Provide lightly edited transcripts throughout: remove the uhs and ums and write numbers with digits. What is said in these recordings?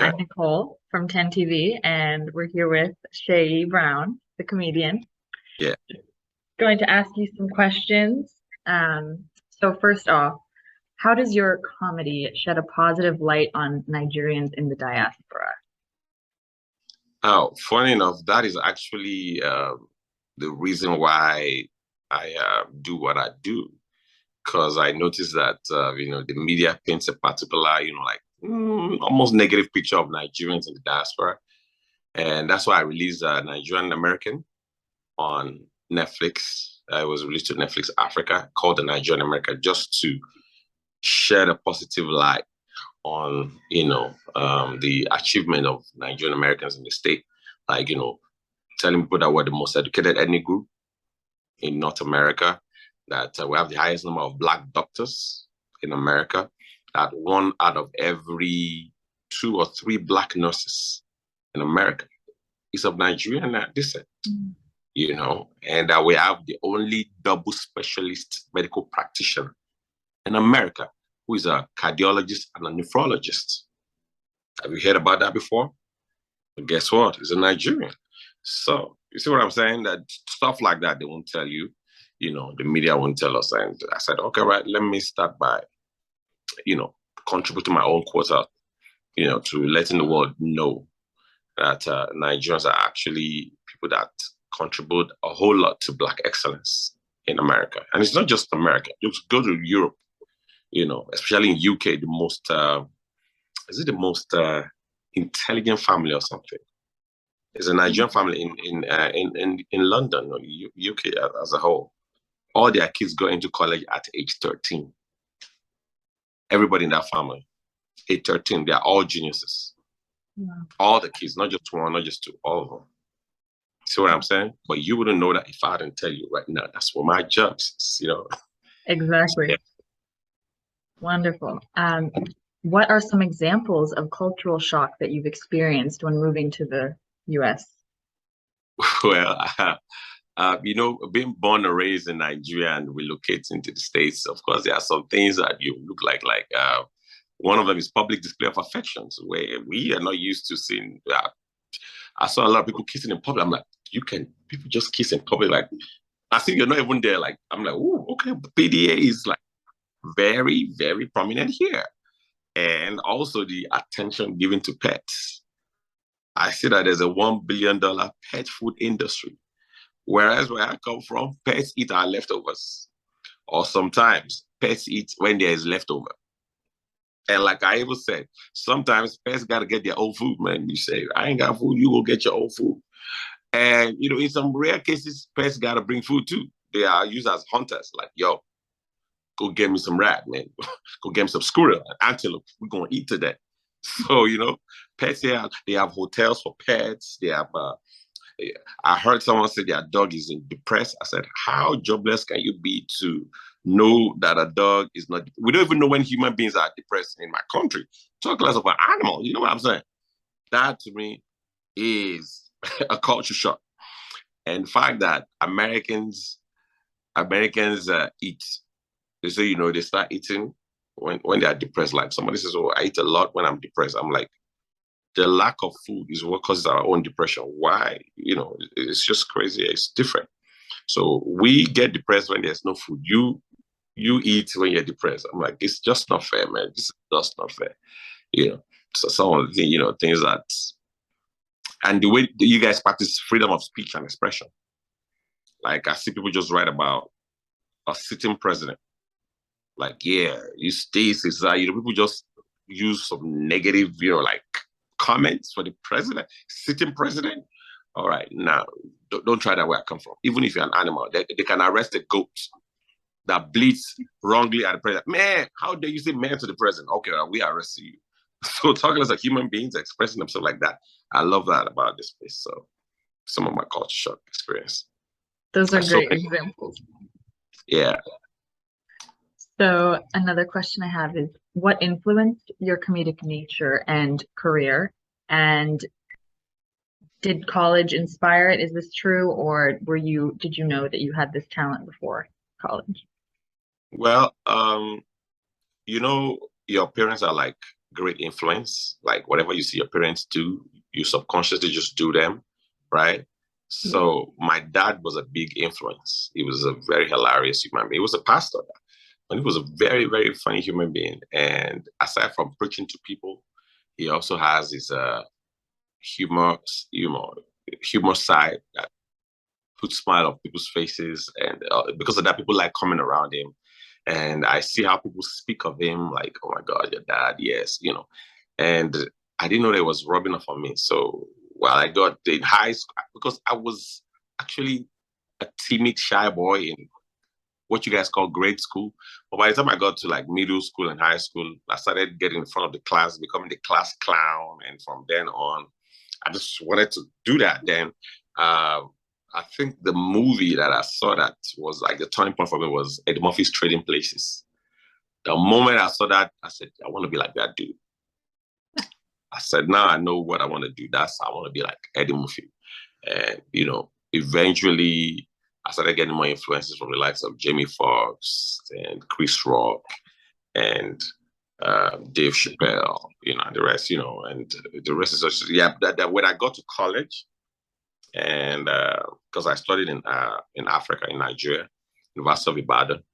I'm Nicole from TANTV, and we're here with Seyi Brown, the comedian. Yeah. Going to ask you some questions. So first off, how does your comedy shed a positive light on Nigerians in the diaspora? Oh, funny enough, that is actually the reason why I do what I do. Because I noticed that the media paints a particular, almost negative picture of Nigerians in the diaspora, and that's why I released Nigerian American on Netflix. It was released to Netflix Africa, called the Nigerian American, just to shed a positive light on the achievement of Nigerian Americans in the state, telling people that we're the most educated ethnic group in North America, that we have the highest number of Black doctors in America, that 1 out of every 2 or 3 Black nurses in America is of Nigerian descent. And that we have the only double specialist medical practitioner in America who is a cardiologist and a nephrologist. Have you heard about that before? But guess what? He's a Nigerian. So you see what I'm saying? That stuff like that, they won't tell you. The media won't tell us. And I said, okay, right, let me start by, contributing my own quota, to letting the world know that Nigerians are actually people that contribute a whole lot to Black excellence in America. And it's not just America. You go to Europe, especially in UK, the most, is it the most intelligent family or something? It's a Nigerian family in London, or UK as a whole. All their kids go into college at age 13. Everybody in that family, age 13, they're all geniuses. Wow. All the kids, not just one, not just two, all of them. See what I'm saying? But you wouldn't know that if I didn't tell you right now. That's what my job is, Exactly. Yeah. Wonderful. What are some examples of cultural shock that you've experienced when moving to the US? Well, being born and raised in Nigeria and relocating to the States, of course, there are some things that you look like one of them is public display of affections, where we are not used to seeing. I saw a lot of people kissing in public. I'm like, people just kiss in public. Like, I think you're not even there. Like, I'm like, oh, okay, PDA is like very, very prominent here. And also the attention given to pets. I see that there's a $1 billion pet food industry. Whereas where I come from, pets eat our leftovers. Or sometimes pets eat when there is leftover. And like I even said, sometimes pets got to get their own food, man. You say, I ain't got food, you will get your own food. And, in some rare cases, pets got to bring food too. They are used as hunters. Like, yo, go get me some rat, man. Go get me some squirrel, antelope. We're going to eat today. So, pets here, they have hotels for pets. They have, I heard someone say their dog is depressed. I said, how jobless can you be to know that a dog is not? We don't even know when human beings are depressed in my country. Talk less of an animal. You know what I'm saying? That to me is a culture shock. And the fact that Americans eat. They say, they start eating when they are depressed. Like somebody says, oh, I eat a lot when I'm depressed. I'm like, the lack of food is what causes our own depression. Why? It's just crazy. It's different. So we get depressed when there's no food. You eat when you're depressed. I'm like, it's just not fair, man. This is just not fair. So some of the things that, and the way that you guys practice freedom of speech and expression. Like I see people just write about a sitting president. Like, yeah, you stay, people just use some negative, comments for the president, sitting president. All right, now don't try that where I come from. Even if you're an animal, they can arrest a goat that bleeds wrongly at the president. Man, how dare you say man to the president? Okay, we arrest you. So talking as a human beings expressing themselves like that, I love that about this place. So some of my culture shock experience. Those are great examples. Yeah. So another question I have is, what influenced your comedic nature and career? And did college inspire it? Is this true? Or did you know that you had this talent before college? Well, your parents are like great influence. Like whatever you see your parents do, you subconsciously just do them, right? So my dad was a big influence. He was a very hilarious human being. He was a pastor, and he was a very, very funny human being. And aside from preaching to people, he also has his humor, humor, humor side that puts smile on people's faces. And because of that, people like coming around him. And I see how people speak of him, like, "Oh my God, your dad, yes," you know. And I didn't know that it was rubbing off on me. So while I got in high school, because I was actually a timid, shy boy in what you guys call grade school. But by the time I got to like middle school and high school, I started getting in front of the class, becoming the class clown. And from then on, I just wanted to do that. Then I think the movie that I saw that was like the turning point for me was Eddie Murphy's Trading Places. The moment I saw that, I said, I want to be like that dude. I said, now I know what I want to do. I want to be like Eddie Murphy. And, you know, eventually I started getting more influences from the likes of Jamie Foxx and Chris Rock and Dave Chappelle, you know, and the rest, you know, and the rest is just, yeah, that when I got to college, and because I studied in Africa, in Nigeria, University of Ibadan,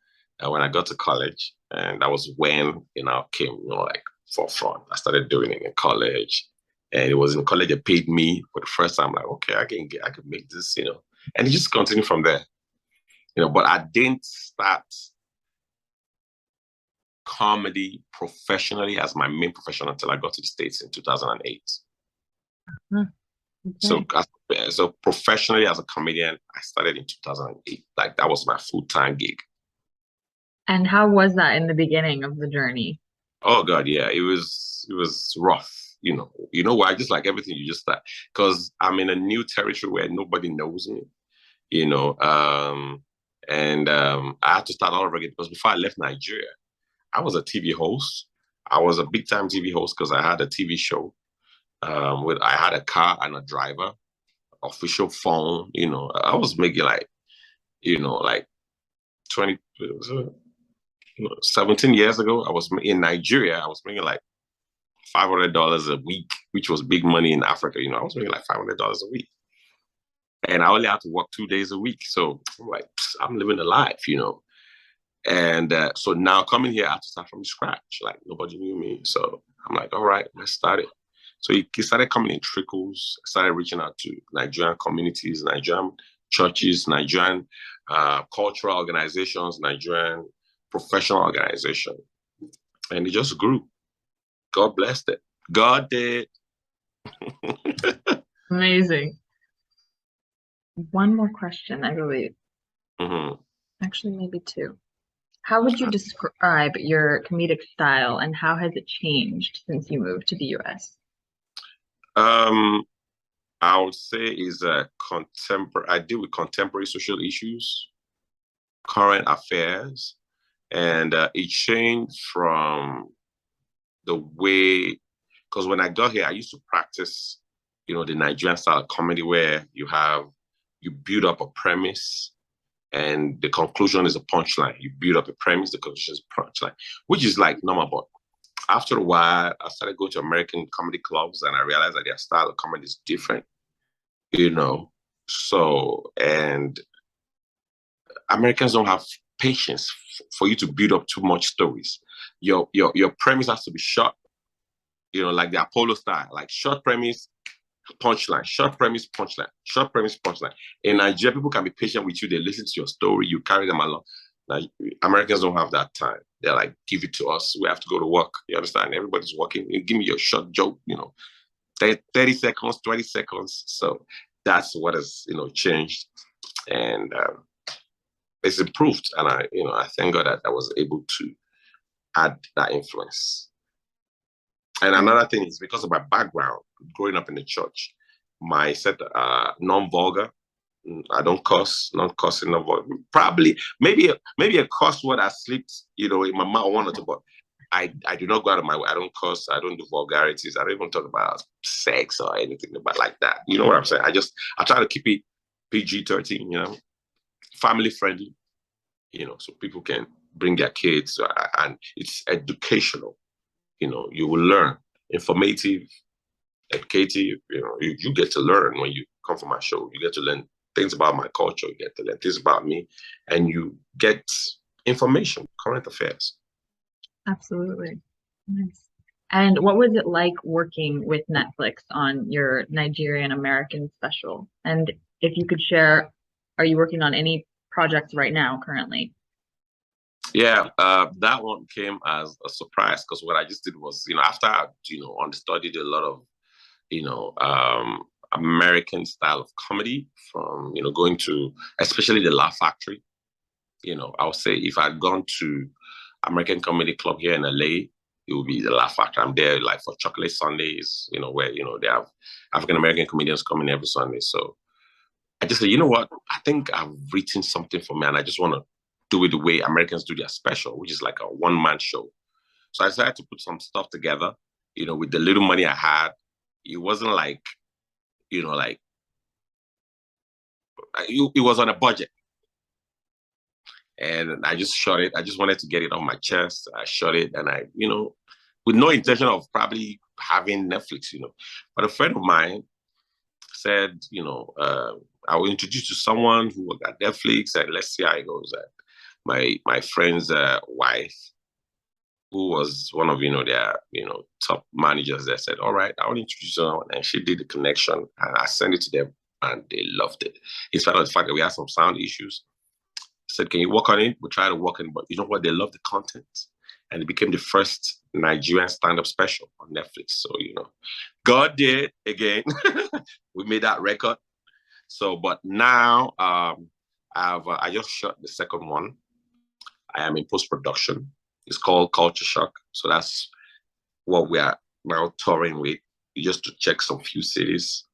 and when I got to college, and that was when, you know, came, you know, like forefront. I started doing it in college, and it was in college they paid me for the first time. Like, okay, I can make this, you know, and it just continued from there, you know. But I didn't start comedy professionally as my main profession until I got to the States in 2008. Okay. So professionally as a comedian, I started in 2008. Like that was my full-time gig. And how was that in the beginning of the journey? Oh God, yeah, it was rough. You know why? Just like everything you just start, because I'm in a new territory where nobody knows me. You know, and I had to start all over again because before I left Nigeria, I was a TV host. I was a big time TV host because I had a TV show. I had a car and a driver, official phone. You know, I was making like, you know, like 20, 17 years ago. I was in Nigeria. I was making like $500 a week, which was big money in Africa. You know, I was making like $500 a week, and I only had to work 2 days a week. So I'm like, I'm living a life, you know. And so now coming here, I have to start from scratch. Like nobody knew me, so I'm like, all right, let's start it. So he started coming in trickles. I started reaching out to Nigerian communities, Nigerian churches, Nigerian cultural organizations, Nigerian professional organization, and it just grew. God blessed it. God did. Amazing. One more question, I believe. Mm-hmm. Actually, maybe two. How would you describe your comedic style and how has it changed since you moved to the US? Um, I would say is a contemporary. I deal with contemporary social issues, current affairs, and it changed from the way. Because when I got here, I used to practice, you know, the Nigerian style of comedy where you build up a premise and the conclusion is a punchline. You build up a premise, the conclusion is a punchline, which is like normal. But after a while, I started going to American comedy clubs and I realized that their style of comedy is different, you know. So, and Americans don't have patience for you to build up too much stories. Your premise has to be short, you know, like the Apollo style, like short premise, punchline, short premise, punchline, short premise, punchline. In Nigeria, people can be patient with you. They listen to your story, you carry them along. Now, Americans don't have that time. They're like, give it to us. We have to go to work. You understand? Everybody's working. You give me your short joke, you know, 30 seconds, 20 seconds. So that's what has, you know, changed. And it's improved. And I thank God that I was able to add that influence. And another thing is because of my background, growing up in the church, my set non-vulgar. I don't cuss, not cussing, no vulgar. Probably, maybe a cuss word I slipped, you know, in my mouth one or two, but I do not go out of my way. I don't cuss. I don't do vulgarities. I don't even talk about sex or anything about like that. You know what I'm saying? I try to keep it PG-13, you know, family friendly, you know, so people can bring their kids and it's educational. you will learn. Informative, educative, you get to learn when you come from my show. You get to learn things about my culture, you get to learn things about me, and you get information, current affairs. Absolutely. Nice. And what was it like working with Netflix on your Nigerian American special? And if you could share, are you working on any projects right now currently? Yeah, that one came as a surprise because what I just did was, after I, understudied a lot of, American style of comedy from, going to, especially the Laugh Factory. I would say if I'd gone to American Comedy Club here in LA, it would be the Laugh Factory. I'm there like for Chocolate Sundays, where, they have African American comedians coming every Sunday. So I just said, you know what? I think I've written something for me and I just want to do it the way Americans do their special, which is like a one-man show. So I decided to put some stuff together, with the little money I had. It wasn't like, it was on a budget. And I just shot it. I just wanted to get it on my chest. I shot it and I, with no intention of probably having Netflix, But a friend of mine said, I will introduce you to someone who worked at Netflix and let's see how it goes. My friend's wife, who was one of, their, top managers there said, all right, I will introduce you. And she did the connection and I sent it to them and they loved it. In spite of the fact that we had some sound issues, said, can you work on it? We tried to work on it, but you know what? They love the content. And it became the first Nigerian stand-up special on Netflix. So, God did again. We made that record. So, but now I just shot the second one. I am in post-production. It's called Culture Shock. So that's what we are now touring with, just to check some few cities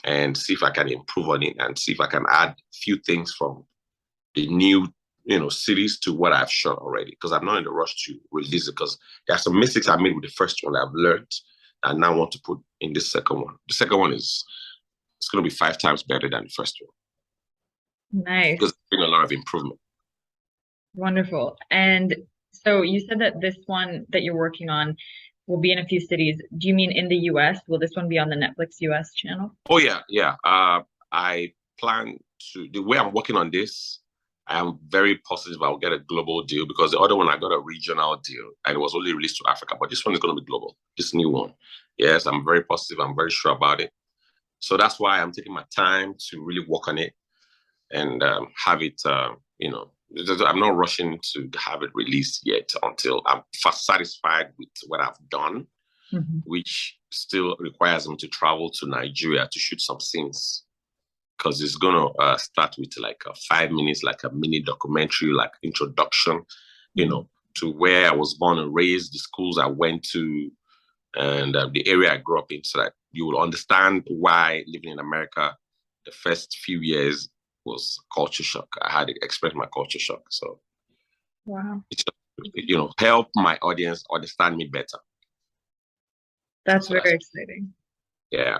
and see if I can improve on it and see if I can add a few things from the new, cities to what I've shot already, because I'm not in the rush to release it because there are some mistakes I made with the first one that I've learned and I now want to put in the second one. The second one it's going to be 5 times better than the first one. Nice. Because there's been a lot of improvement. Wonderful. And so you said that this one that you're working on will be in a few cities. Do you mean in the US? Will this one be on the Netflix US channel? Oh, yeah. I plan to, the way I'm working on this, I am very positive I'll get a global deal because the other one I got a regional deal and it was only released to Africa, but this one is going to be global, this new one. Yes, I'm very positive. I'm very sure about it. So that's why I'm taking my time to really work on it and have it, I'm not rushing to have it released yet until I'm satisfied with what I've done, which still requires me to travel to Nigeria to shoot some scenes. Because it's going to start with like 5 minutes, like a mini documentary, like introduction, to where I was born and raised, the schools I went to, and the area I grew up in, so that you will understand why living in America, the first few years was culture shock. I had to experience my culture shock. So, wow, it's, help my audience understand me better. That's very exciting. Yeah.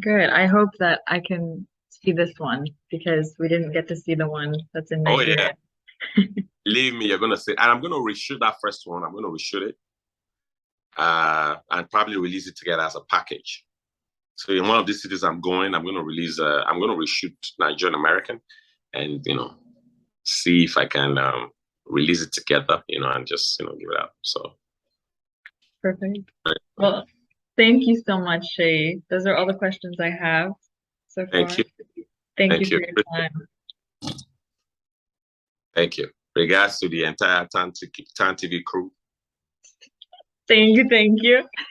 Good. I hope that I can see this one because we didn't get to see the one that's in Nigeria. Oh, yeah. Believe me, you're going to see, and I'm going to reshoot that first one. I'm going to reshoot it and probably release it together as a package. So in one of these cities I'm going to release, I'm going to reshoot Nigerian American and, see if I can release it together, and just, give it out. So. Perfect. Well, thank you so much, Seyi. Those are all the questions I have so far. Thank you. Thank you for your time. Thank you. Regards to the entire TANTV crew. Thank you.